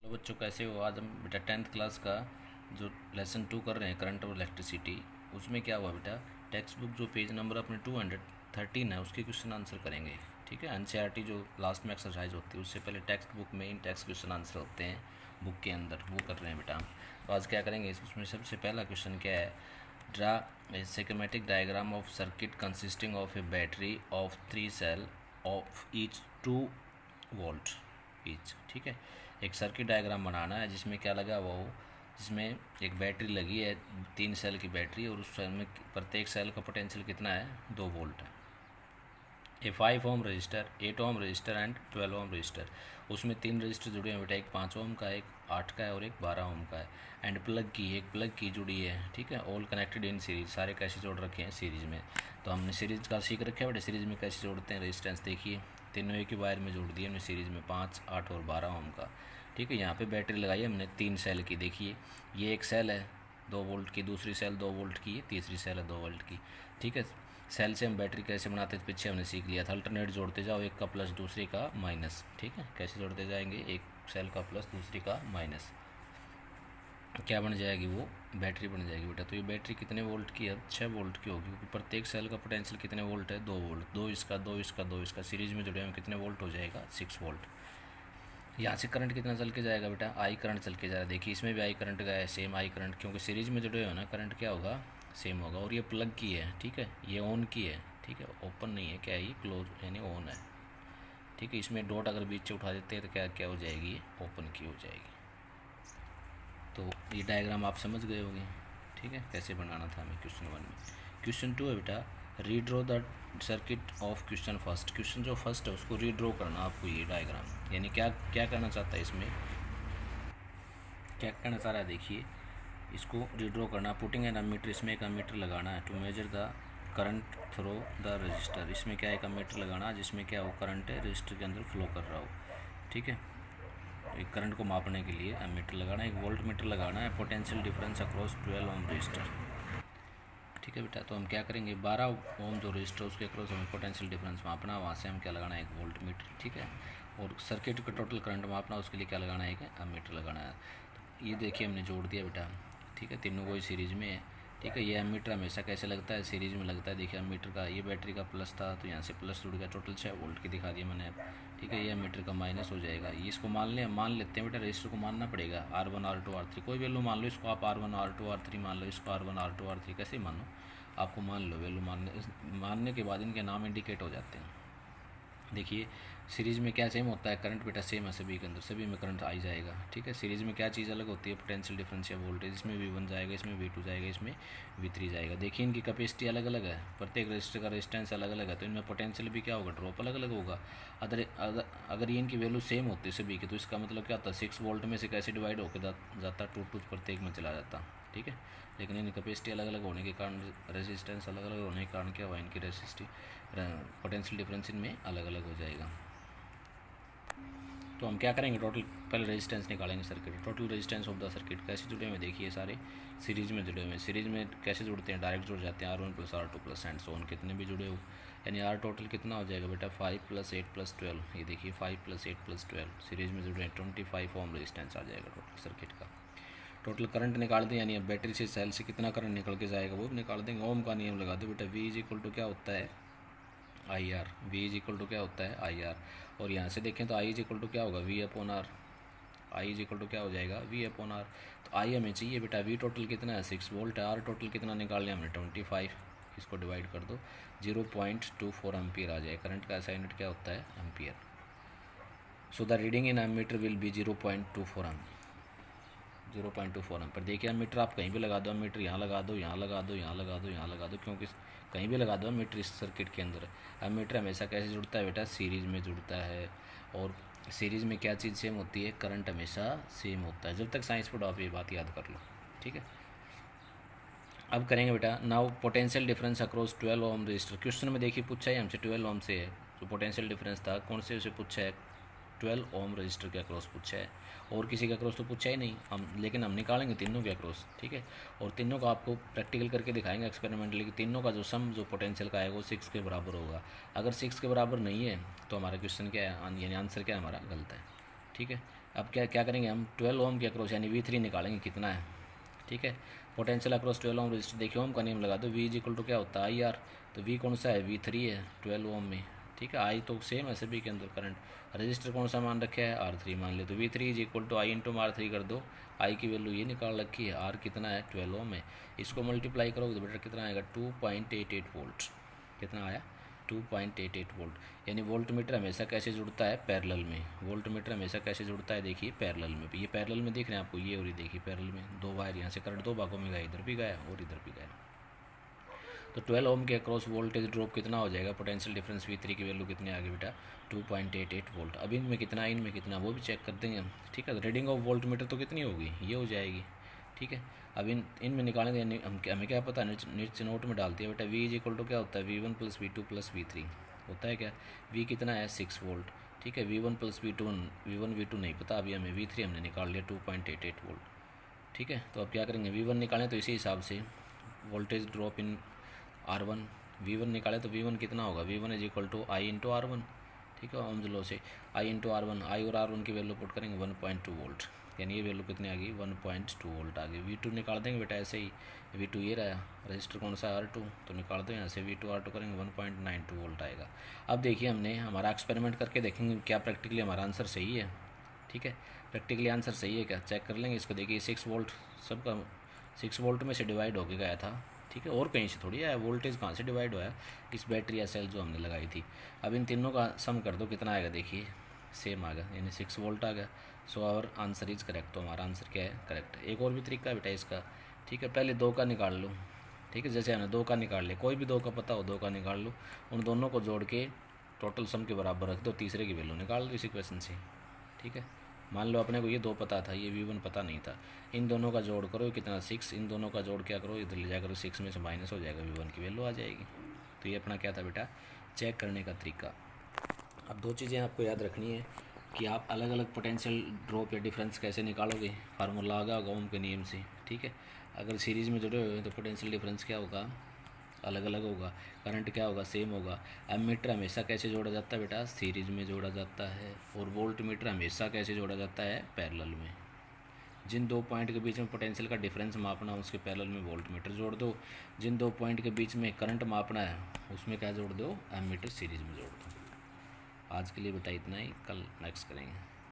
तो बच्चों कैसे हो। आज हम बेटा 10th क्लास का जो लेसन 2 कर रहे हैं करंट और इलेक्ट्रिसिटी, उसमें क्या हुआ बेटा, टेक्स्ट बुक जो पेज नंबर अपने 213 है उसके क्वेश्चन आंसर करेंगे। ठीक है, एनसीईआरटी जो लास्ट में एक्सरसाइज होती है उससे पहले टेक्स्ट बुक में इन टेक्स्ट क्वेश्चन आंसर होते हैं बुक के अंदर, वो कर रहे हैं बेटा हम। तो आज क्या करेंगे, उसमें सबसे पहला क्वेश्चन क्या है, draw a schematic diagram of circuit consisting of a battery of 3 cell of each 2 volt each. ठीक है, एक सर्किट डायग्राम बनाना है जिसमें क्या लगा हुआ हो, जिसमें एक बैटरी लगी है, 3 सेल की बैटरी, और उस सेल में प्रत्येक सेल का पोटेंशियल कितना है, 2 वोल्ट है। A 5 ohm resistor, 8 ohm resistor and 12 ohm resistor, उसमें 3 रजिस्टर जुड़े हैं बेटा, एक 5 ओम का, एक 8 का है और एक 12 ओम का है। एंड प्लग की, एक प्लग की जुड़ी है। ठीक है, ऑल कनेक्टेड इन सीरीज, सारे कैसे जोड़ रखे हैं, सीरीज में। तो हमने सीरीज का सीख रखा है बेटा, सीरीज में कैसे जोड़ते हैं रेजिस्टेंस। देखिए तीनों एक ही वायर में जोड़ दिए हमने सीरीज में, 5, 8 और 12 ओम का। ठीक है, यहाँ पे बैटरी लगाई हमने 3 सेल की। देखिए ये एक सेल है 2 वोल्ट की, दूसरी सेल 2 वोल्ट की है, तीसरी सेल है 2 वोल्ट की। ठीक है, सेल से हम बैटरी कैसे बनाते थे पीछे हमने सीख लिया था, अल्टरनेट जोड़ते जाओ, एक का प्लस दूसरे का माइनस। ठीक है, कैसे जोड़ते जाएंगे, एक सेल का प्लस दूसरी का माइनस, क्या बन जाएगी, वो बैटरी बन जाएगी बेटा। तो ये बैटरी कितने वोल्ट की है, 6 वोल्ट की होगी, क्योंकि प्रत्येक सेल का पोटेंशियल कितने वोल्ट है, 2 वोल्ट। 2 इसका, 2 इसका, 2 इसका, सीरीज में जुड़े हुए कितने वोल्ट हो जाएगा, 6 वोल्ट। यहाँ से करंट कितना चल के जाएगा बेटा, आई करंट चल के जा रहा है। देखिए इसमें भी आई करंट गया है, सेम आई करंट, क्योंकि सीरीज में जुड़े हुए ना, करंट क्या होगा, सेम होगा। और ये प्लग की है, ठीक है, ये ऑन की है। ठीक है, ओपन नहीं है, क्या है ये, क्लोज यानी ऑन है। ठीक है, इसमें डॉट अगर बीच से उठा देते हैं तो क्या क्या हो जाएगी, ये ओपन की हो जाएगी। तो ये डायग्राम आप समझ गए होंगे। ठीक है, कैसे बनाना था हमें क्वेश्चन 1 में। क्वेश्चन 2 है बेटा, redraw the circuit of question first. Question जो फर्स्ट है उसको रीड्रॉ करना आपको, ये डायग्राम यानी क्या क्या करना चाहता है इसमें, क्या करना चाह रहा है, देखिए इसको रीड्रॉ करना। पुटिंग एन अमीटर, इसमें एक अमीटर लगाना है, to measure the current through the resistor. इसमें क्या एक अमीटर लगाना जिसमें क्या हो, करंट है रजिस्टर के अंदर फ्लो कर रहा हो। ठीक है, एक करंट को मापने के लिए एमीटर लगाना, एक वोल्ट मीटर लगाना है, potential difference across 12 ohm register. ठीक है बेटा, तो हम क्या करेंगे, 12 ओम जो रजिस्टर उसके अक्रॉस हमें पोटेंशियल डिफरेंस मापना, वहाँ से हम क्या लगाना है, एक वोल्ट मीटर। ठीक है, और सर्किट का टोटल करंट मापना, उसके लिए क्या लगाना है, एक एमीटर लगाना है। तो ये देखिए हमने जोड़ दिया बेटा। ठीक है, तीनों को सीरीज में है। ठीक है, ये एमीटर हमेशा कैसे लगता है, सीरीज में लगता है। देखिए एमीटर का, ये बैटरी का प्लस था तो यहाँ से प्लस जुड़ गया, टोटल 6 वोल्ट की दिखा दिया मैंने। ठीक है, ये एमीटर का माइनस हो जाएगा। ये इसको मान लेते हैं बेटा, रजिस्टर को मानना पड़ेगा, R1 R2 R3 कोई वैल्यू मान लो इसको, आप R1 R2 R3 मान लो, इसको R1 R2 R3 कैसे मानो, आपको मान लो वैल्यू मानने के बाद इनके नाम इंडिकेट हो जाते हैं। देखिए सीरीज में क्या सेम होता है, करंट बेटा सेम है सभी के अंदर, सभी में करंट आ ही जाएगा। ठीक है, सीरीज में क्या चीज़ अलग होती है, पोटेंशियल डिफरेंस या वोल्टेज। इसमें V1 जाएगा, इसमें V2 जाएगा, इसमें V3 जाएगा। देखिए इनकी कैपेसिटी अलग अलग है, प्रत्येक रजिस्टर का रेजिस्टेंस अलग अलग है, तो इनमें पोटेंशियल भी क्या होगा, ड्रॉप अलग अलग होगा। अगर ये इनकी वैल्यू सेम होती है सभी की, तो इसका मतलब क्या होता है, 6 वोल्ट में से कैसे डिवाइड होकर जाता, 2 प्रत्येक में चला जाता। ठीक है, लेकिन इनकी कैपेसिटी अलग अलग होने के कारण, रेजिस्टेंस अलग अलग होने के कारण क्या हुआ, इनकी रेजिस्टिव पोटेंशियल डिफरेंस इनमें अलग अलग हो जाएगा। तो हम क्या करेंगे, टोटल पहले रेजिस्टेंस निकालेंगे circuit, total resistance of the circuit. कैसे जुड़े हुए देखिए, सारे सीरीज में जुड़े हुए हैं। सीरीज में कैसे जुड़ते हैं, डायरेक्ट जुड़ जाते हैं, R1 + R2 + and so on, कितने भी जुड़े हो। यानी R टोटल कितना हो जाएगा बेटा, 5 + 8 + 12। ये देखिए 5 + 8 + 12 सीरीज में जुड़े हैं, 25 ओम रेजिस्टेंस आ जाएगा टोटल सर्किट का। टोटल करंट निकाल दें, यानी अब बैटरी से सेल से कितना करंट निकल के जाएगा वो निकाल देंगे। ओम का नियम लगा दो बेटा, V = क्या होता है, IR। V = क्या होता है, IR। और यहाँ से देखें तो I = क्या होगा, V/R। I क्या हो जाएगा, V/R। तो I हमें चाहिए बेटा, V टोटल कितना है, 6 वोल्ट है। R टोटल कितना निकाल लिया हमने, 25। इसको डिवाइड कर दो, 0.24 एम्पियर आ जाए। करंट का SI यूनिट क्या होता है, ampere. So the reading in ammeter will be 0.24 ampere. 0.24 ampere. देखिए एमीटर आप कहीं भी लगा दो, एमीटर यहाँ लगा दो, यहाँ लगा दो, यहाँ लगा दो, यहाँ लगा दो, क्योंकि कहीं भी लगा दो एमीटर इस सर्किट के अंदर। एमीटर हमेशा कैसे जुड़ता है बेटा, सीरीज में जुड़ता है। और सीरीज में क्या चीज़ सेम होती है, करंट हमेशा सेम होता है। जब तक साइंस पढ़ो आप ये बात याद कर लो। ठीक है, अब करेंगे बेटा, now potential difference across 12 ohm register. Question में देखिए पूछा है हमसे 12 ओम से है, जो पोटेंशियल डिफरेंस था कौन से उसे पूछा है, 12 ओम रजिस्टर के अक्रॉस पूछा है। और किसी के अक्रॉस तो पूछा ही नहीं हम, लेकिन हम निकालेंगे तीनों के अक्रॉस। ठीक है, और तीनों का आपको प्रैक्टिकल करके दिखाएंगे एक्सपेरिमेंटली कि तीनों का जो सम जो पोटेंशियल का है वो 6 के बराबर होगा। अगर 6 के बराबर नहीं है तो हमारा क्वेश्चन क्या है, यानी आंसर क्या है हमारा, गलत है। ठीक है, अब क्या क्या करेंगे हम, 12 ओम के अक्रॉस यानी V3 निकालेंगे कितना है, ठीक है। पोटेंशियल अक्रॉस 12 ओम रजिस्टर, देखिए ओम का नियम लगा दो, V इज इक्वल टू क्या होता है IR, तो V कौन सा है, V3 है 12 ओम में, ठीक है। I तो सेम है सभी के अंदर करंट, रजिस्टर कौन सा मान रखे है, R3 मान ले, तो V3 is equal to I into R3 कर दो, I की वैल्यू ये निकाल रखी है, R कितना है 12 ओम है, इसको मल्टीप्लाई करोगे तो बेटा कितना आएगा 2.88 वोल्ट, कितना आया 2.88 वोल्ट। यानी वोल्ट मीटर हमेशा कैसे जुड़ता है, पैरेलल में, वोल्ट मीटर हमेशा कैसे जुड़ता है, देखिए पैरेलल में, ये पैरेलल में दिख रहे हैं आपको, ये और ये देखिए पैरेलल में, दो वायर यहाँ से करंट दो भागों में गया, इधर भी गया और इधर भी गया। तो 12 ओम के अक्रॉस वोल्टेज ड्रॉप कितना हो जाएगा, पोटेंशियल डिफरेंस V3 की वैल्यू कितनी आ गई बेटा 2.88 वोल्ट। अब इनमें कितना है, इनमें कितना, वो भी चेक कर देंगे हम, ठीक है। रीडिंग ऑफ वोल्ट मीटर तो कितनी होगी, ये हो जाएगी, ठीक है। अब इनमें निकालेंगे, हमें क्या पता, नीचे नोट में डालती है बेटा, V इज इक्वल टू क्या होता है, V1 plus V2 plus V3 होता है क्या, V कितना है 6 वोल्ट, ठीक है। V1 plus V2, V1 V2 नहीं पता अभी हमें, V3 हमने निकाल लिया 2.88 वोल्ट, ठीक है। तो अब क्या करेंगे, V1 निकालें तो इसी हिसाब से voltage drop in R1, V1 निकाले तो V1 कितना होगा, V1 is equal to I into R1, ठीक है। ओम्स लॉ से I इंटू R1, I और R1 की वैल्यू पुट करेंगे 1.2 वोल्ट, यानी ये वैल्यू कितनी आ गई 1.2 वोल्ट आ गई। V2 निकाल देंगे बेटा ऐसे ही, V2 ये रहा, रजिस्टर कौन सा R2, तो निकाल दो यहाँ से, V2 R2 करेंगे 1.92 वोल्ट आएगा। अब देखिए हमने हमारा एक्सपेरिमेंट करके देखेंगे क्या प्रैक्टिकली हमारा आंसर सही है, ठीक है। प्रैक्टिकली आंसर सही है क्या, चेक कर लेंगे इसको, देखिए 6 वोल्ट सबका 6 वोल्ट में से डिवाइड होके गया था, ठीक है, और कहीं से थोड़ी आया, वोल्टेज कहाँ से डिवाइड हुआ है, इस बैटरी या सेल जो हमने लगाई थी। अब इन तीनों का सम कर दो कितना आएगा, देखिए सेम आ गया, यानी 6 वोल्ट आ गया। So our answer is correct, तो हमारा आंसर क्या है, करेक्ट। एक और भी तरीका है बेटा इसका, ठीक है। पहले 2 का निकाल लो, ठीक है, जैसे हमने 2 का निकाल लिया, कोई भी 2 का पता हो 2 का निकाल लो, उन दोनों को जोड़ के टोटल सम के बराबर रख दो, तीसरे की वैल्यू निकाल दो इसी क्वेश्चन से, ठीक है। मान लो अपने को ये 2 पता था, ये V1 पता नहीं था, इन दोनों का जोड़ करो कितना 6, इन दोनों का जोड़ क्या करो, इधर ले जा करो, 6 में से माइनस हो जाएगा, V1 की वैल्यू आ जाएगी। तो ये अपना क्या था बेटा, चेक करने का तरीका। अब 2 चीज़ें आपको याद रखनी है कि आप अलग अलग पोटेंशियल ड्रॉप या डिफरेंस कैसे निकालोगे, फार्मूला आ गया होगा ओम के नियम से, ठीक है। अगर सीरीज़ में जुड़े हुए तो पोटेंशियल डिफरेंस क्या होगा, अलग अलग होगा, करंट क्या होगा, सेम होगा। एमीटर हमेशा कैसे जोड़ा जाता है बेटा, सीरीज में जोड़ा जाता है, और वोल्ट मीटर हमेशा कैसे जोड़ा जाता है, पैरेलल में। जिन 2 पॉइंट के बीच में पोटेंशियल का डिफरेंस मापना है उसके पैरेलल में वोल्ट मीटर जोड़ दो, जिन 2 पॉइंट के बीच में करंट मापना है उसमें क्या जोड़ दो, एमीटर सीरीज में जोड़ दो। आज के लिए बेटा इतना ही, कल नेक्स्ट करेंगे।